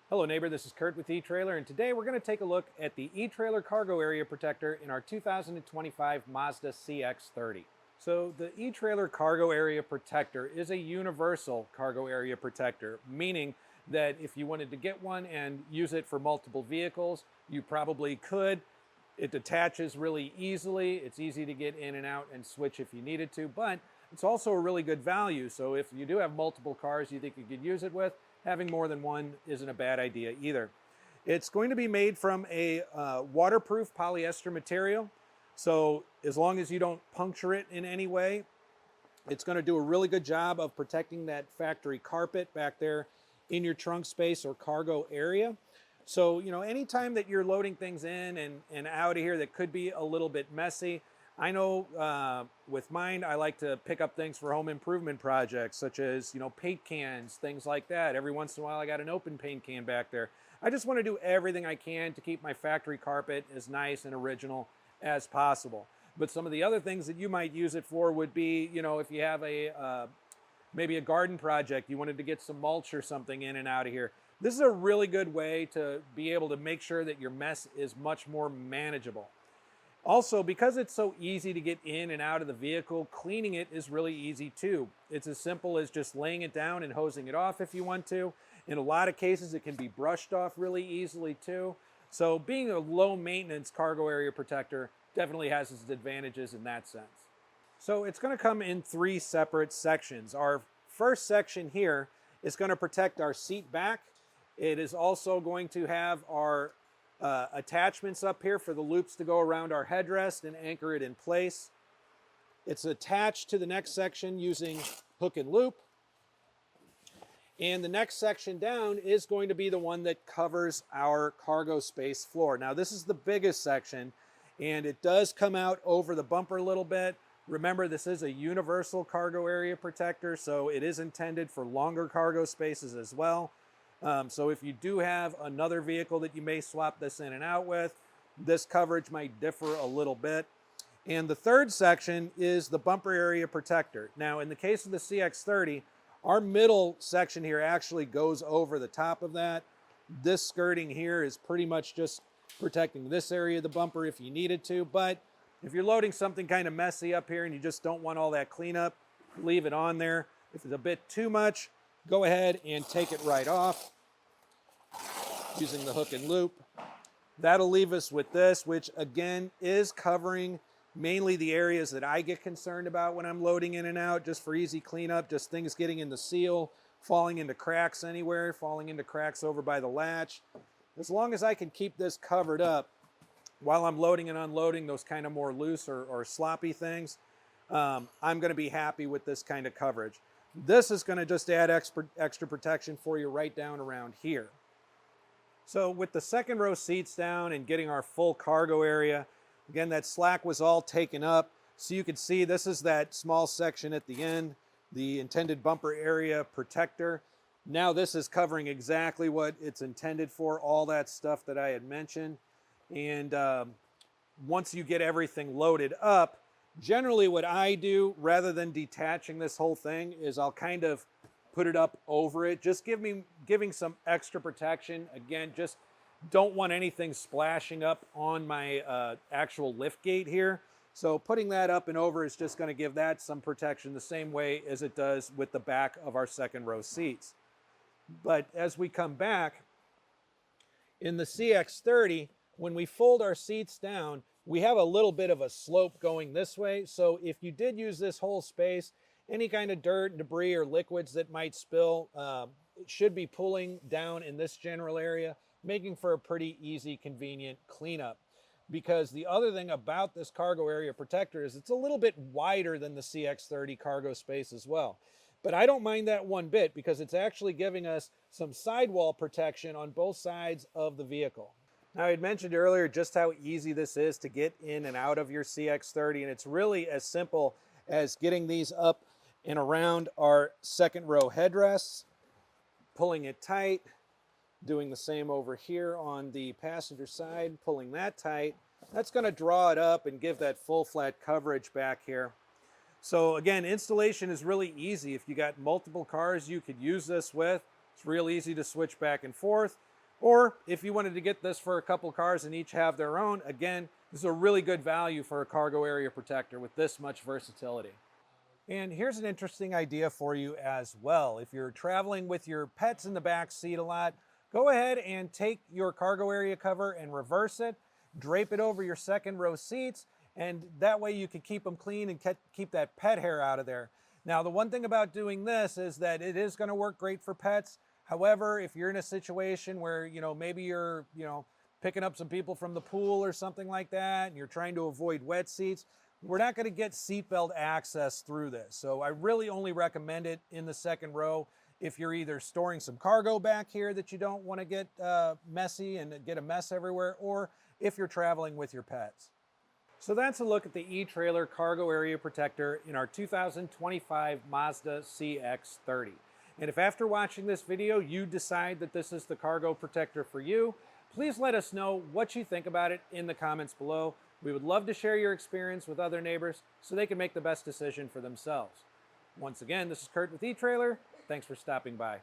Hello neighbor, this is Curt with eTrailer, and today we're going to take a look at the eTrailer cargo area protector in our 2025 Mazda CX-30. So the eTrailer cargo area protector is a universal cargo area protector, meaning that if you wanted to get one and use it for multiple vehicles, you probably could. It detaches really easily. It's easy to get in and out and switch if you needed to, but it's also a really good value. So if you do have multiple cars you think you could use it with, having more than one isn't a bad idea either. It's going to be made from a waterproof polyester material. So as long as you don't puncture it in any way, it's going to do a really good job of protecting that factory carpet back there in your trunk space or cargo area. So, anytime that you're loading things in and out of here that could be a little bit messy, I know with mine, I like to pick up things for home improvement projects, such as, paint cans, things like that. Every once in a while, I got an open paint can back there. I just want to do everything I can to keep my factory carpet as nice and original as possible. But some of the other things that you might use it for would be, if you have maybe a garden project, you wanted to get some mulch or something in and out of here. This is a really good way to be able to make sure that your mess is much more manageable. Also, because it's so easy to get in and out of the vehicle, cleaning it is really easy too. It's as simple as just laying it down and hosing it off if you want to. In a lot of cases, it can be brushed off really easily too. So being a low maintenance cargo area protector definitely has its advantages in that sense. So it's going to come in three separate sections. Our first section here is going to protect our seat back. It is also going to have our attachments up here for the loops to go around our headrest and anchor it in place. It's attached to the next section using hook and loop. And the next section down is going to be the one that covers our cargo space floor. Now this is the biggest section, and it does come out over the bumper a little bit. Remember, this is a universal cargo area protector, so it is intended for longer cargo spaces as well. So if you do have another vehicle that you may swap this in and out with, this coverage might differ a little bit. And the third section is the bumper area protector. Now, in the case of the CX30, our middle section here actually goes over the top of that. This skirting here is pretty much just protecting this area of the bumper if you needed to. But if you're loading something kind of messy up here and you just don't want all that cleanup, leave it on there. If it's a bit too much, go ahead and take it right off using the hook and loop. That'll leave us with this, which again is covering mainly the areas that I get concerned about when I'm loading in and out, just for easy cleanup, just things getting in the seal, falling into cracks anywhere, falling into cracks over by the latch. As long as I can keep this covered up while I'm loading and unloading those kind of more loose or sloppy things, I'm going to be happy with this kind of coverage. This is going to just add extra protection for you right down around here. So with the second row seats down and getting our full cargo area, again, that slack was all taken up. So you can see this is that small section at the end, the intended bumper area protector. Now this is covering exactly what it's intended for, all that stuff that I had mentioned. And once you get everything loaded up, generally what I do, rather than detaching this whole thing, is I'll kind of put it up over it, just giving some extra protection. Again, just don't want anything splashing up on my actual lift gate here. So putting that up and over is just going to give that some protection the same way as it does with the back of our second row seats. But as we come back, in the CX30, when we fold our seats down, we have a little bit of a slope going this way. So if you did use this whole space, any kind of dirt, debris, or liquids that might spill, it should be pulling down in this general area, making for a pretty easy, convenient cleanup. Because the other thing about this cargo area protector is it's a little bit wider than the CX30 cargo space as well. But I don't mind that one bit because it's actually giving us some sidewall protection on both sides of the vehicle. Now, I had mentioned earlier just how easy this is to get in and out of your CX30, and it's really as simple as getting these up and around our second row headrests, pulling it tight, doing the same over here on the passenger side, pulling that tight. That's going to draw it up and give that full flat coverage back here. So again, installation is really easy. If you got multiple cars you could use this with, it's real easy to switch back and forth. Or if you wanted to get this for a couple cars and each have their own, again, this is a really good value for a cargo area protector with this much versatility. And here's an interesting idea for you as well. If you're traveling with your pets in the back seat a lot, go ahead and take your cargo area cover and reverse it, drape it over your second row seats, and that way you can keep them clean and keep that pet hair out of there. Now, the one thing about doing this is that it is going to work great for pets. However, if you're in a situation where, maybe you're, picking up some people from the pool or something like that, and you're trying to avoid wet seats, we're not going to get seatbelt access through this. So I really only recommend it in the second row if you're either storing some cargo back here that you don't want to get messy and get a mess everywhere, or if you're traveling with your pets. So that's a look at the eTrailer cargo area protector in our 2025 Mazda CX-30. And if after watching this video you decide that this is the cargo protector for you, please let us know what you think about it in the comments below. We would love to share your experience with other neighbors so they can make the best decision for themselves. Once again, this is Curt with eTrailer. Thanks for stopping by.